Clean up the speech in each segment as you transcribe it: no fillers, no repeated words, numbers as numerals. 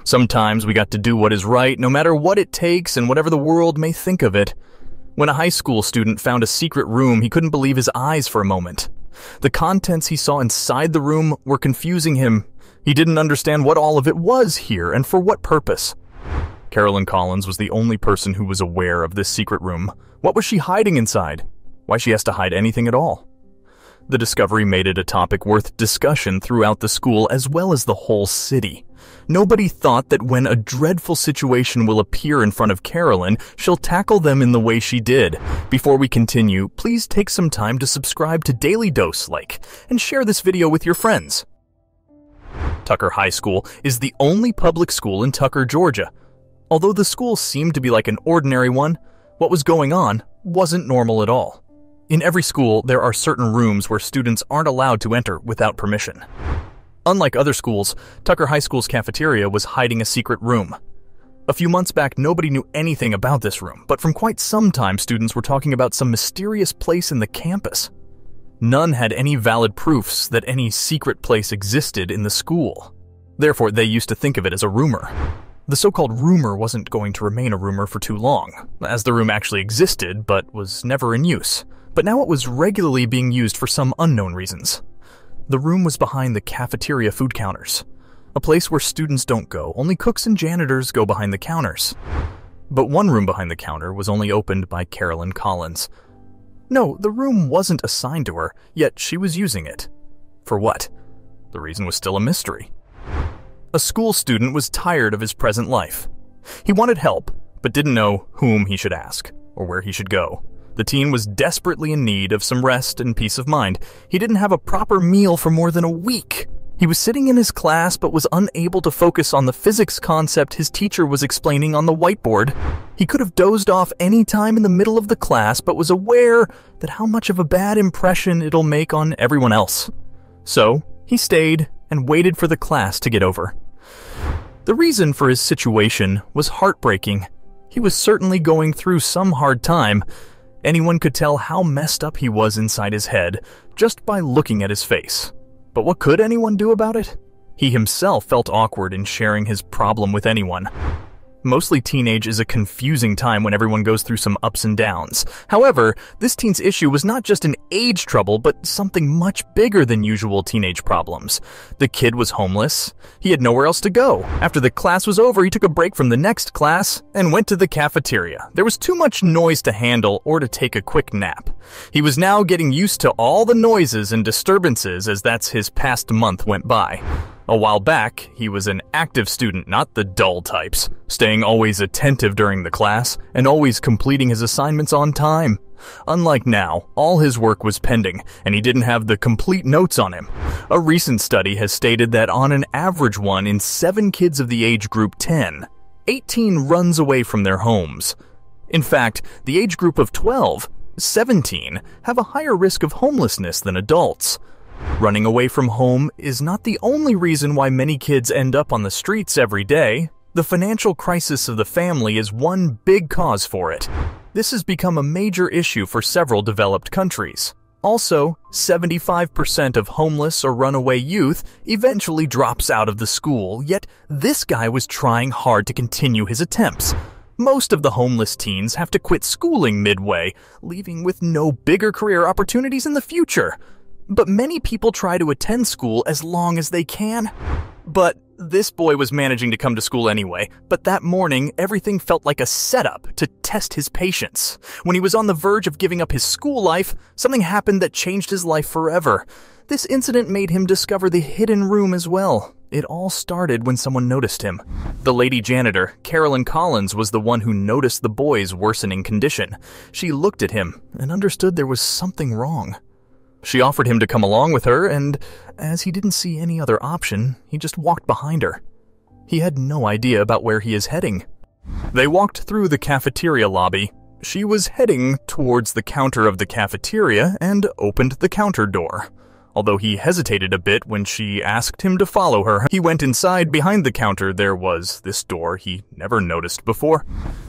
Sometimes we got to do what is right, no matter what it takes and whatever the world may think of it. When a high school student found a secret room, he couldn't believe his eyes for a moment. The contents he saw inside the room were confusing him. He didn't understand what all of it was here and for what purpose. Carolyn Collins was the only person who was aware of this secret room. What was she hiding inside? Why she has to hide anything at all? The discovery made it a topic worth discussion throughout the school as well as the whole city. Nobody thought that when a dreadful situation will appear in front of Carolyn, she'll tackle them in the way she did. Before we continue, please take some time to subscribe to Dailydose and share this video with your friends. Tucker High School is the only public school in Tucker, Georgia. Although the school seemed to be like an ordinary one, what was going on wasn't normal at all. In every school, there are certain rooms where students aren't allowed to enter without permission. Unlike other schools, Tucker High School's cafeteria was hiding a secret room. A few months back, nobody knew anything about this room, but from quite some time, students were talking about some mysterious place in the campus. None had any valid proofs that any secret place existed in the school. Therefore, they used to think of it as a rumor. The so-called rumor wasn't going to remain a rumor for too long, as the room actually existed but was never in use. But now it was regularly being used for some unknown reasons. The room was behind the cafeteria food counters, a place where students don't go, only cooks and janitors go behind the counters. But one room behind the counter was only opened by Carolyn Collins. No, the room wasn't assigned to her, yet she was using it. For what? The reason was still a mystery. A school student was tired of his present life. He wanted help, but didn't know whom he should ask or where he should go. The teen was desperately in need of some rest and peace of mind. He didn't have a proper meal for more than a week. He was sitting in his class but was unable to focus on the physics concept his teacher was explaining on the whiteboard. He could have dozed off any time in the middle of the class but was aware that how much of a bad impression it'll make on everyone else. So, he stayed and waited for the class to get over. The reason for his situation was heartbreaking. He was certainly going through some hard time. Anyone could tell how messed up he was inside his head just by looking at his face. But what could anyone do about it? He himself felt awkward in sharing his problem with anyone. Mostly teenage is a confusing time when everyone goes through some ups and downs. However, this teen's issue was not just an age trouble, but something much bigger than usual teenage problems. The kid was homeless. He had nowhere else to go. After the class was over, he took a break from the next class and went to the cafeteria. There was too much noise to handle or to take a quick nap. He was now getting used to all the noises and disturbances as that's his past month went by. A while back, he was an active student, not the dull types, staying always attentive during the class and always completing his assignments on time. Unlike now, all his work was pending, and he didn't have the complete notes on him. A recent study has stated that on an average 1 in 7 kids of the age group 10, 18 runs away from their homes. In fact, the age group of 12, 17 have a higher risk of homelessness than adults. Running away from home is not the only reason why many kids end up on the streets every day. The financial crisis of the family is one big cause for it. This has become a major issue for several developed countries. Also, 75% of homeless or runaway youth eventually drops out of the school, yet this guy was trying hard to continue his attempts. Most of the homeless teens have to quit schooling midway, leaving with no bigger career opportunities in the future. But many people try to attend school as long as they can. But this boy was managing to come to school anyway, but that morning everything felt like a setup to test his patience. When he was on the verge of giving up his school life, something happened that changed his life forever. This incident made him discover the hidden room as well. It all started when someone noticed him. The lady janitor, Carolyn Collins, was the one who noticed the boy's worsening condition. She looked at him and understood there was something wrong. She offered him to come along with her, and as he didn't see any other option, he just walked behind her. He had no idea about where he is heading. They walked through the cafeteria lobby. She was heading towards the counter of the cafeteria and opened the counter door. Although he hesitated a bit when she asked him to follow her, he went inside. Behind the counter there was this door he never noticed before.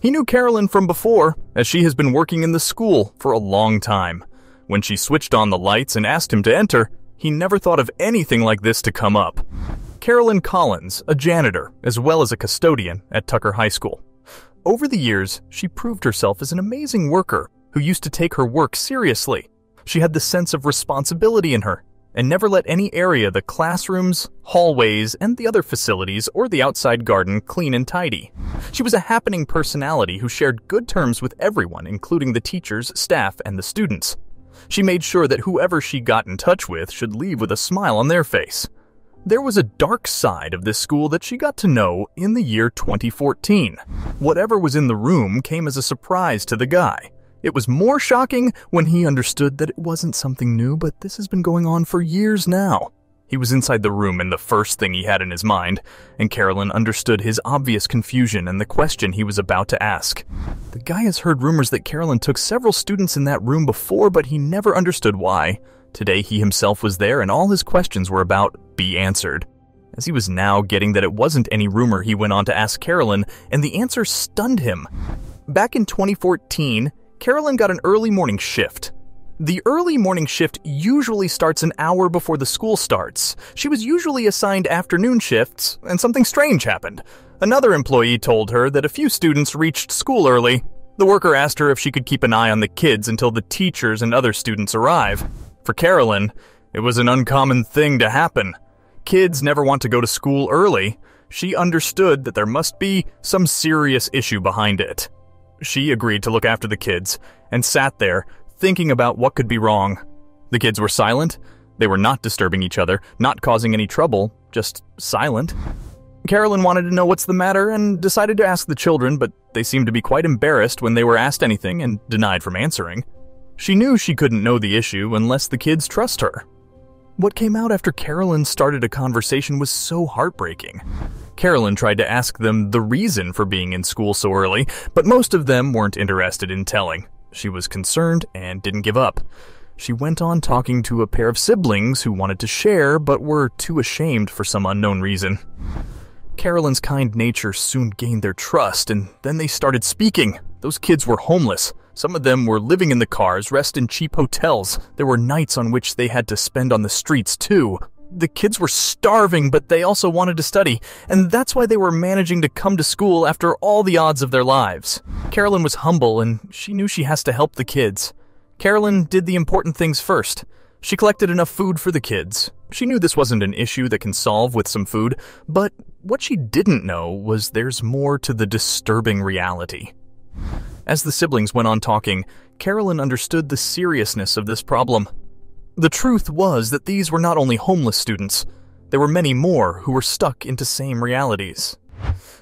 He knew Carolyn from before, as she has been working in the school for a long time. When she switched on the lights and asked him to enter, he never thought of anything like this to come up. Carolyn Collins, a janitor, as well as a custodian at Tucker High School. Over the years, she proved herself as an amazing worker who used to take her work seriously. She had the sense of responsibility in her and never let any area, the classrooms, hallways, and the other facilities or the outside garden clean and tidy. She was a happening personality who shared good terms with everyone, including the teachers, staff, and the students. She made sure that whoever she got in touch with should leave with a smile on their face. There was a dark side of this school that she got to know in the year 2014. Whatever was in the room came as a surprise to the guy. It was more shocking when he understood that it wasn't something new, but this has been going on for years now. He was inside the room and the first thing he had in his mind, and Carolyn understood his obvious confusion and the question he was about to ask. The guy has heard rumors that Carolyn took several students in that room before, but he never understood why. Today he himself was there and all his questions were about be answered. As he was now getting that it wasn't any rumor, he went on to ask Carolyn, and the answer stunned him. Back in 2014, Carolyn got an early morning shift. The early morning shift usually starts an hour before the school starts. She was usually assigned afternoon shifts, and something strange happened. Another employee told her that a few students reached school early. The worker asked her if she could keep an eye on the kids until the teachers and other students arrive. For Carolyn, it was an uncommon thing to happen. Kids never want to go to school early. She understood that there must be some serious issue behind it. She agreed to look after the kids and sat there thinking about what could be wrong. The kids were silent. They were not disturbing each other, not causing any trouble, just silent. Carolyn wanted to know what's the matter and decided to ask the children, but they seemed to be quite embarrassed when they were asked anything and denied from answering. She knew she couldn't know the issue unless the kids trust her. What came out after Carolyn started a conversation was so heartbreaking. Carolyn tried to ask them the reason for being in school so early, but most of them weren't interested in telling. She was concerned and didn't give up. She went on talking to a pair of siblings who wanted to share but were too ashamed for some unknown reason. Carolyn's kind nature soon gained their trust, and then they started speaking. Those kids were homeless. Some of them were living in the cars, rest in cheap hotels. There were nights on which they had to spend on the streets, too. The kids were starving, but they also wanted to study, and that's why they were managing to come to school after all the odds of their lives. Carolyn was humble, and she knew she has to help the kids. Carolyn did the important things first. She collected enough food for the kids. She knew this wasn't an issue that can solve with some food, but what she didn't know was there's more to the disturbing reality. As the siblings went on talking, Carolyn understood the seriousness of this problem. The truth was that these were not only homeless students. There were many more who were stuck into same realities.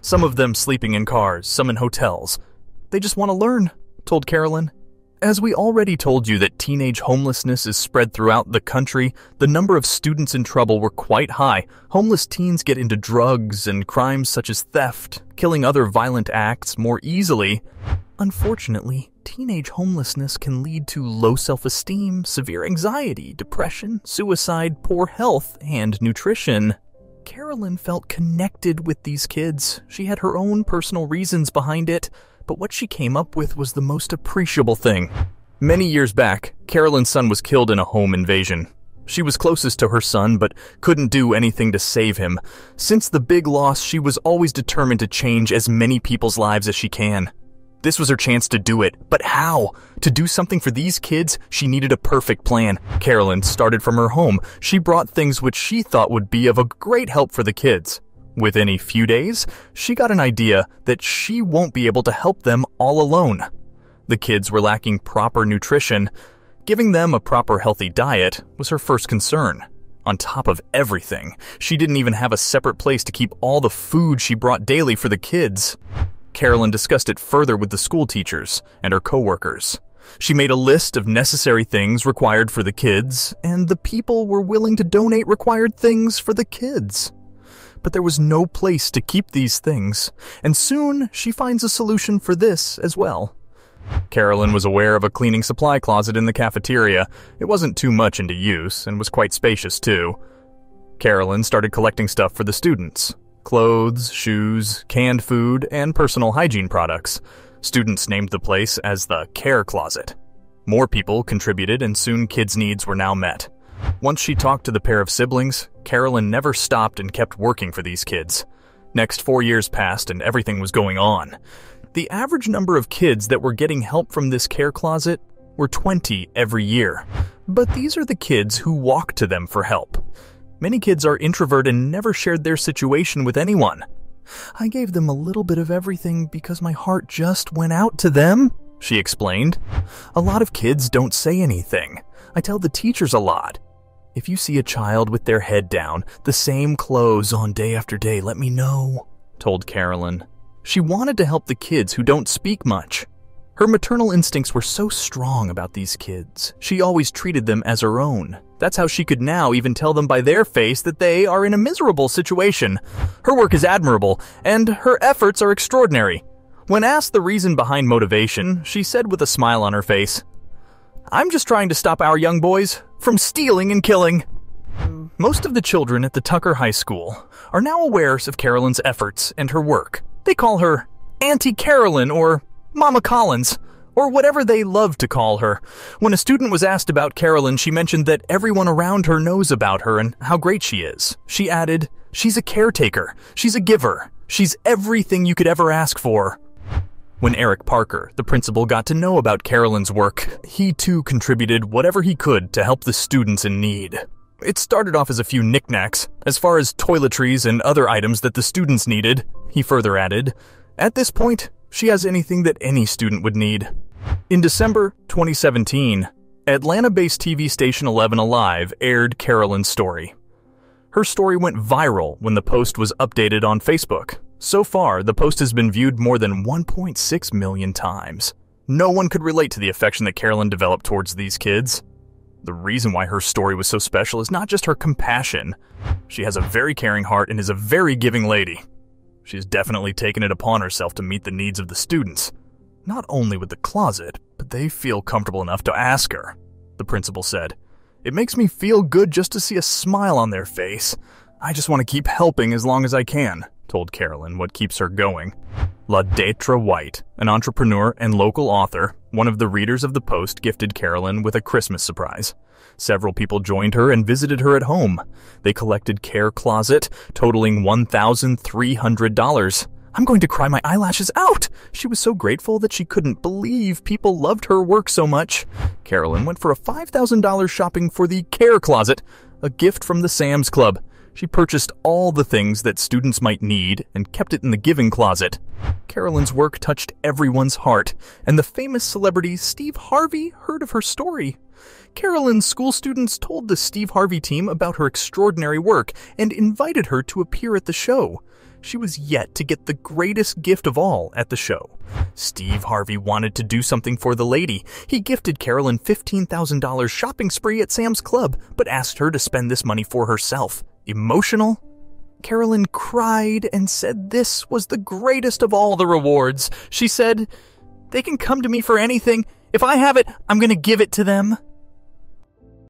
Some of them sleeping in cars, some in hotels. They just want to learn, told Carolyn. As we already told you that teenage homelessness is spread throughout the country, the number of students in trouble were quite high. Homeless teens get into drugs and crimes such as theft, killing other violent acts more easily. Unfortunately, teenage homelessness can lead to low self-esteem, severe anxiety, depression, suicide, poor health, and nutrition. Carolyn felt connected with these kids. She had her own personal reasons behind it, but what she came up with was the most appreciable thing. Many years back, Carolyn's son was killed in a home invasion. She was closest to her son, but couldn't do anything to save him. Since the big loss, she was always determined to change as many people's lives as she can. This was her chance to do it, but how? To do something for these kids, she needed a perfect plan. Carolyn started from her home. She brought things which she thought would be of a great help for the kids. Within a few days, she got an idea that she won't be able to help them all alone. The kids were lacking proper nutrition. Giving them a proper healthy diet was her first concern. On top of everything, she didn't even have a separate place to keep all the food she brought daily for the kids. Carolyn discussed it further with the school teachers and her coworkers. She made a list of necessary things required for the kids, and the people were willing to donate required things for the kids. But there was no place to keep these things, and soon she finds a solution for this as well. Carolyn was aware of a cleaning supply closet in the cafeteria. It wasn't too much into use, and was quite spacious too. Carolyn started collecting stuff for the students. Clothes, shoes, canned food, and personal hygiene products. Students named the place as the Care Closet. More people contributed, and soon kids' needs were now met. Once she talked to the pair of siblings, Carolyn never stopped and kept working for these kids. Next 4 years passed and everything was going on. The average number of kids that were getting help from this care closet were 20 every year. But these are the kids who walk to them for help. Many kids are introverted and never shared their situation with anyone. "I gave them a little bit of everything because my heart just went out to them," she explained. "A lot of kids don't say anything. I tell the teachers a lot. If you see a child with their head down, the same clothes on day after day, let me know," told Carolyn. She wanted to help the kids who don't speak much. Her maternal instincts were so strong about these kids. She always treated them as her own. That's how she could now even tell them by their face that they are in a miserable situation. Her work is admirable, and her efforts are extraordinary. When asked the reason behind motivation, she said with a smile on her face, "I'm just trying to stop our young boys from stealing and killing." Most of the children at the Tucker High School are now aware of Carolyn's efforts and her work. They call her Auntie Carolyn or Mama Collins, or whatever they love to call her. When a student was asked about Carolyn, she mentioned that everyone around her knows about her and how great she is. She added, "She's a caretaker, she's a giver, she's everything you could ever ask for." When Eric Parker, the principal, got to know about Carolyn's work, he too contributed whatever he could to help the students in need. It started off as a few knickknacks, as far as toiletries and other items that the students needed, he further added. At this point, she has anything that any student would need. In December 2017, Atlanta-based TV station 11 Alive aired Carolyn's story. Her story went viral when the post was updated on Facebook. So far, the post has been viewed more than 1.6 million times. No one could relate to the affection that Carolyn developed towards these kids. The reason why her story was so special is not just her compassion. She has a very caring heart and is a very giving lady. She's definitely taken it upon herself to meet the needs of the students. Not only with the closet, but they feel comfortable enough to ask her, the principal said. "It makes me feel good just to see a smile on their face. I just want to keep helping as long as I can," told Carolyn what keeps her going. LaDetra White, an entrepreneur and local author, one of the readers of the post, gifted Carolyn with a Christmas surprise. Several people joined her and visited her at home. They collected care closet, totaling $1,300. "I'm going to cry my eyelashes out." She was so grateful that she couldn't believe people loved her work so much. Carolyn went for a $5,000 shopping for the care closet, a gift from the Sam's Club. She purchased all the things that students might need and kept it in the giving closet. Carolyn's work touched everyone's heart, and the famous celebrity Steve Harvey heard of her story. Carolyn's school students told the Steve Harvey team about her extraordinary work and invited her to appear at the show. She was yet to get the greatest gift of all at the show. Steve Harvey wanted to do something for the lady. He gifted Carolyn $15,000 shopping spree at Sam's Club, but asked her to spend this money for herself. Emotional? Carolyn cried and said this was the greatest of all the rewards. She said, "They can come to me for anything. If I have it, I'm going to give it to them."